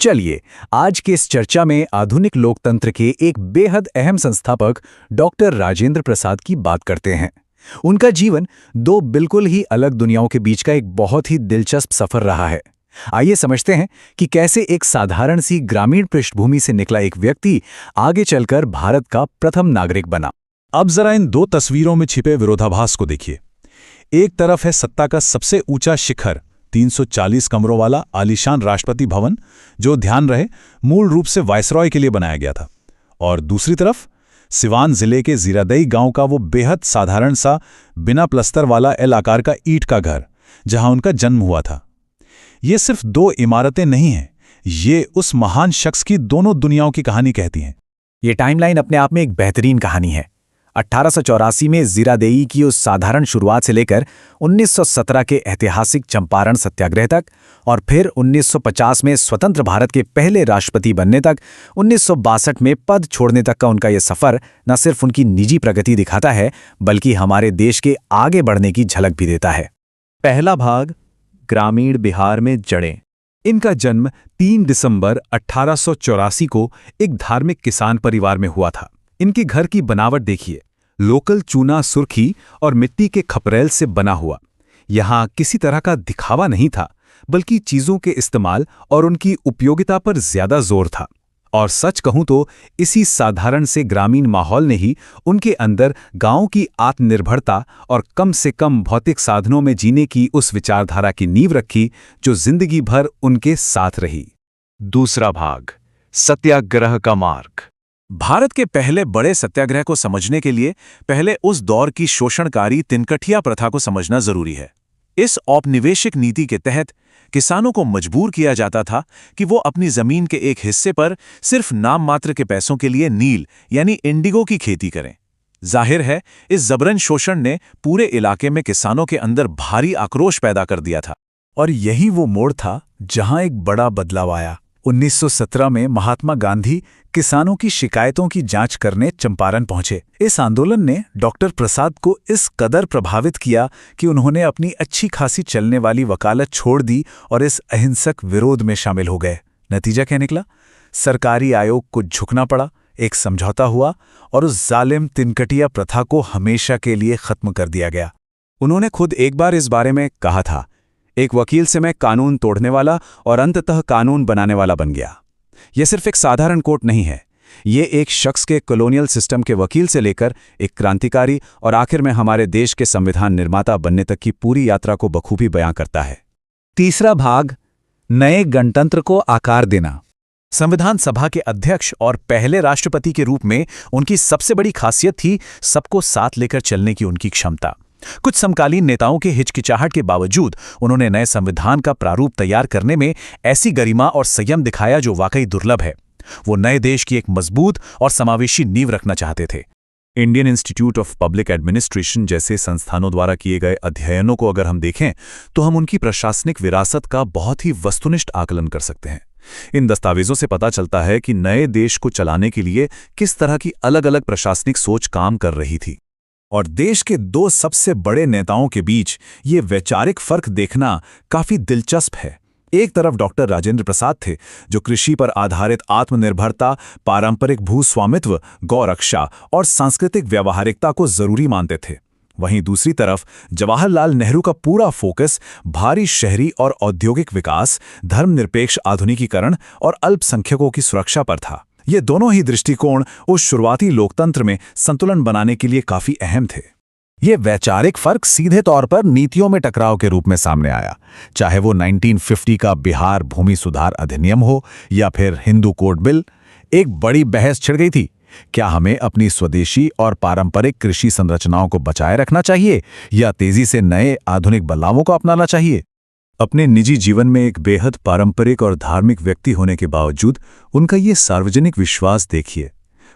चलिए आज के इस चर्चा में आधुनिक लोकतंत्र के एक बेहद अहम संस्थापक डॉक्टर राजेंद्र प्रसाद की बात करते हैं। उनका जीवन दो बिल्कुल ही अलग दुनियाओं के बीच का एक बहुत ही दिलचस्प सफर रहा है। आइए समझते हैं कि कैसे एक साधारण सी ग्रामीण पृष्ठभूमि से निकला एक व्यक्ति आगे चलकर भारत का प्रथम नागरिक बना। अब जरा इन दो तस्वीरों में छिपे विरोधाभास को देखिए। एक तरफ है सत्ता का सबसे ऊंचा शिखर, 340 कमरों वाला आलीशान राष्ट्रपति भवन, जो ध्यान रहे मूल रूप से वायसरॉय के लिए बनाया गया था। और दूसरी तरफ सिवान जिले के जीरादेई गांव का वो बेहद साधारण सा बिना प्लस्तर वाला एल आकार का ईंट का घर, जहां उनका जन्म हुआ था। ये सिर्फ दो इमारतें नहीं हैं, ये उस महान शख्स की दोनों दुनियाओं की कहानी कहती हैं। ये टाइमलाइन अपने आप में एक बेहतरीन कहानी है। 1884 में जीरादेई की उस साधारण शुरुआत से लेकर 1917 के ऐतिहासिक चंपारण सत्याग्रह तक, और फिर 1950 में स्वतंत्र भारत के पहले राष्ट्रपति बनने तक, 1962 में पद छोड़ने तक का उनका यह सफर न सिर्फ उनकी निजी प्रगति दिखाता है, बल्कि हमारे देश के आगे बढ़ने की झलक भी देता है। पहला भाग, ग्रामीण बिहार में जड़ें। इनका जन्म 3 दिसंबर 1884 को एक धार्मिक किसान परिवार में हुआ था। इनके घर की बनावट देखिए, लोकल चूना सुर्खी और मिट्टी के खपरेल से बना हुआ। यहाँ किसी तरह का दिखावा नहीं था, बल्कि चीजों के इस्तेमाल और उनकी उपयोगिता पर ज्यादा जोर था। और सच कहूं तो इसी साधारण से ग्रामीण माहौल ने ही उनके अंदर गांव की आत्मनिर्भरता और कम से कम भौतिक साधनों में जीने की उस विचारधारा की नींव रखी जो जिंदगी भर उनके साथ रही। दूसरा भाग, सत्याग्रह का मार्ग। भारत के पहले बड़े सत्याग्रह को समझने के लिए पहले उस दौर की शोषणकारी तिनकठिया प्रथा को समझना जरूरी है। इस औपनिवेशिक नीति के तहत किसानों को मजबूर किया जाता था कि वो अपनी जमीन के एक हिस्से पर सिर्फ नाम मात्र के पैसों के लिए नील यानी इंडिगो की खेती करें। जाहिर है, इस जबरन शोषण ने पूरे इलाके में किसानों के अंदर भारी आक्रोश पैदा कर दिया था। और यही वो मोड़ था जहां एक बड़ा बदलाव आया। 1917 में महात्मा गांधी किसानों की शिकायतों की जांच करने चंपारण पहुंचे। इस आंदोलन ने डॉक्टर प्रसाद को इस कदर प्रभावित किया कि उन्होंने अपनी अच्छी खासी चलने वाली वकालत छोड़ दी और इस अहिंसक विरोध में शामिल हो गए। नतीजा क्या निकला? सरकारी आयोग को झुकना पड़ा, एक समझौता हुआ और उस जालिम तिनकटिया प्रथा को हमेशा के लिए खत्म कर दिया गया। उन्होंने खुद एक बार इस बारे में कहा था, एक वकील से मैं कानून तोड़ने वाला और अंततः कानून बनाने वाला बन गया। यह सिर्फ एक साधारण कोर्ट नहीं है, ये एक शख्स के कॉलोनियल सिस्टम के वकील से लेकर एक क्रांतिकारी और आखिर में हमारे देश के संविधान निर्माता बनने तक की पूरी यात्रा को बखूबी बयां करता है। तीसरा भाग, नए गणतंत्र को आकार देना। संविधान सभा के अध्यक्ष और पहले राष्ट्रपति के रूप में उनकी सबसे बड़ी खासियत थी सबको साथ लेकर चलने की उनकी क्षमता। कुछ समकालीन नेताओं के हिचकिचाहट के बावजूद उन्होंने नए संविधान का प्रारूप तैयार करने में ऐसी गरिमा और संयम दिखाया जो वाकई दुर्लभ है। वो नए देश की एक मजबूत और समावेशी नींव रखना चाहते थे। Indian institute of public administration जैसे संस्थानों द्वारा किए गए अध्ययनों को अगर हम देखें तो हम उनकी प्रशासनिक विरासत का बहुत ही वस्तुनिष्ठ आकलन कर सकते हैं। इन दस्तावेजों से पता चलता है कि नए देश को चलाने के लिए किस तरह की अलग अलग प्रशासनिक सोच काम कर रही थी। और देश के दो सबसे बड़े नेताओं के बीच ये वैचारिक फर्क देखना काफी दिलचस्प है। एक तरफ डॉक्टर राजेंद्र प्रसाद थे, जो कृषि पर आधारित आत्मनिर्भरता, पारंपरिक भूस्वामित्व, गौरक्षा और सांस्कृतिक व्यावहारिकता को जरूरी मानते थे। वहीं दूसरी तरफ जवाहरलाल नेहरू का पूरा फोकस भारी शहरी और औद्योगिक विकास, धर्मनिरपेक्ष आधुनिकीकरण और अल्पसंख्यकों की सुरक्षा पर था। ये दोनों ही दृष्टिकोण उस शुरुआती लोकतंत्र में संतुलन बनाने के लिए काफी अहम थे। ये वैचारिक फर्क सीधे तौर पर नीतियों में टकराव के रूप में सामने आया, चाहे वो 1950 का बिहार भूमि सुधार अधिनियम हो या फिर हिंदू कोड बिल। एक बड़ी बहस छिड़ गई थी, क्या हमें अपनी स्वदेशी और पारंपरिक कृषि संरचनाओं को बचाए रखना चाहिए या तेजी से नए आधुनिक बदलावों को अपनाना चाहिए? अपने निजी जीवन में एक बेहद पारंपरिक और धार्मिक व्यक्ति होने के बावजूद उनका ये सार्वजनिक विश्वास देखिए।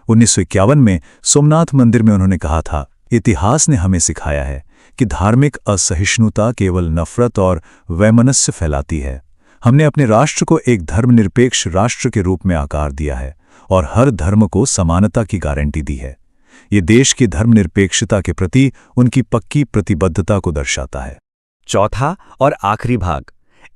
1951 में सोमनाथ मंदिर में उन्होंने कहा था, इतिहास ने हमें सिखाया है कि धार्मिक असहिष्णुता केवल नफरत और वैमनस्य फैलाती है। हमने अपने राष्ट्र को एक धर्मनिरपेक्ष राष्ट्र के रूप में आकार दिया है और हर धर्म को समानता की गारंटी दी है। ये देश की धर्मनिरपेक्षता के प्रति उनकी पक्की प्रतिबद्धता को दर्शाता है। चौथा और आखिरी भाग,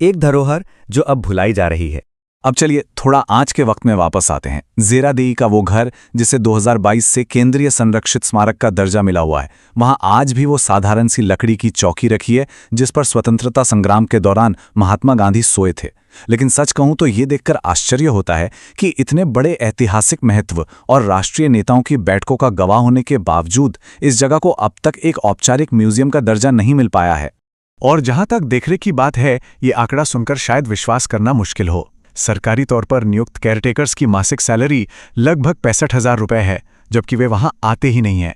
एक धरोहर जो अब भुलाई जा रही है। अब चलिए थोड़ा आज के वक्त में वापस आते हैं। ज़ेरादेई का वो घर जिसे 2022 से केंद्रीय संरक्षित स्मारक का दर्जा मिला हुआ है, वहां आज भी वो साधारण सी लकड़ी की चौकी रखी है जिस पर स्वतंत्रता संग्राम के दौरान महात्मा गांधी सोए थे। लेकिन सच कहूं तो ये देखकर आश्चर्य होता है कि इतने बड़े ऐतिहासिक महत्व और राष्ट्रीय नेताओं की बैठकों का गवाह होने के बावजूद इस जगह को अब तक एक औपचारिक म्यूजियम का दर्जा नहीं मिल पाया है। और जहां तक देखने की बात है, ये आंकड़ा सुनकर शायद विश्वास करना मुश्किल हो। सरकारी तौर पर नियुक्त केयरटेकर्स की मासिक सैलरी लगभग 65,000 रुपए है, जबकि वे वहां आते ही नहीं हैं।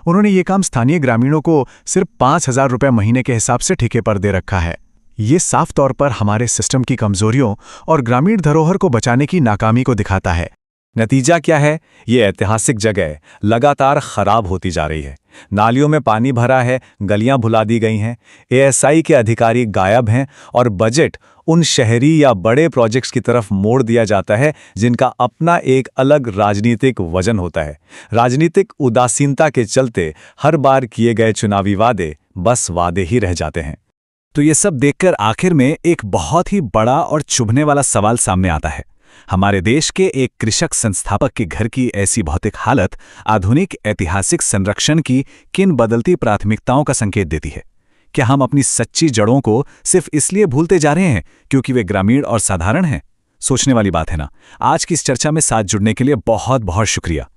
उन्होंने ये काम स्थानीय ग्रामीणों को सिर्फ 5,000 रुपए महीने के हिसाब से ठेके पर दे रखा है। ये साफ तौर पर हमारे सिस्टम की कमजोरियों और ग्रामीण धरोहर को बचाने की नाकामी को दिखाता है। नतीजा क्या है? ये ऐतिहासिक जगह लगातार खराब होती जा रही है। नालियों में पानी भरा है, गलियां भुला दी गई हैं, एएसआई के अधिकारी गायब हैं और बजट उन शहरी या बड़े प्रोजेक्ट्स की तरफ मोड़ दिया जाता है जिनका अपना एक अलग राजनीतिक वजन होता है। राजनीतिक उदासीनता के चलते हर बार किए गए चुनावी वादे बस वादे ही रह जाते हैं। तो ये सब देखकर आखिर में एक बहुत ही बड़ा और चुभने वाला सवाल सामने आता है। हमारे देश के एक कृषक संस्थापक के घर की ऐसी भौतिक हालत आधुनिक ऐतिहासिक संरक्षण की किन बदलती प्राथमिकताओं का संकेत देती है? क्या हम अपनी सच्ची जड़ों को सिर्फ इसलिए भूलते जा रहे हैं क्योंकि वे ग्रामीण और साधारण हैं? सोचने वाली बात है ना। आज की इस चर्चा में साथ जुड़ने के लिए बहुत बहुत शुक्रिया।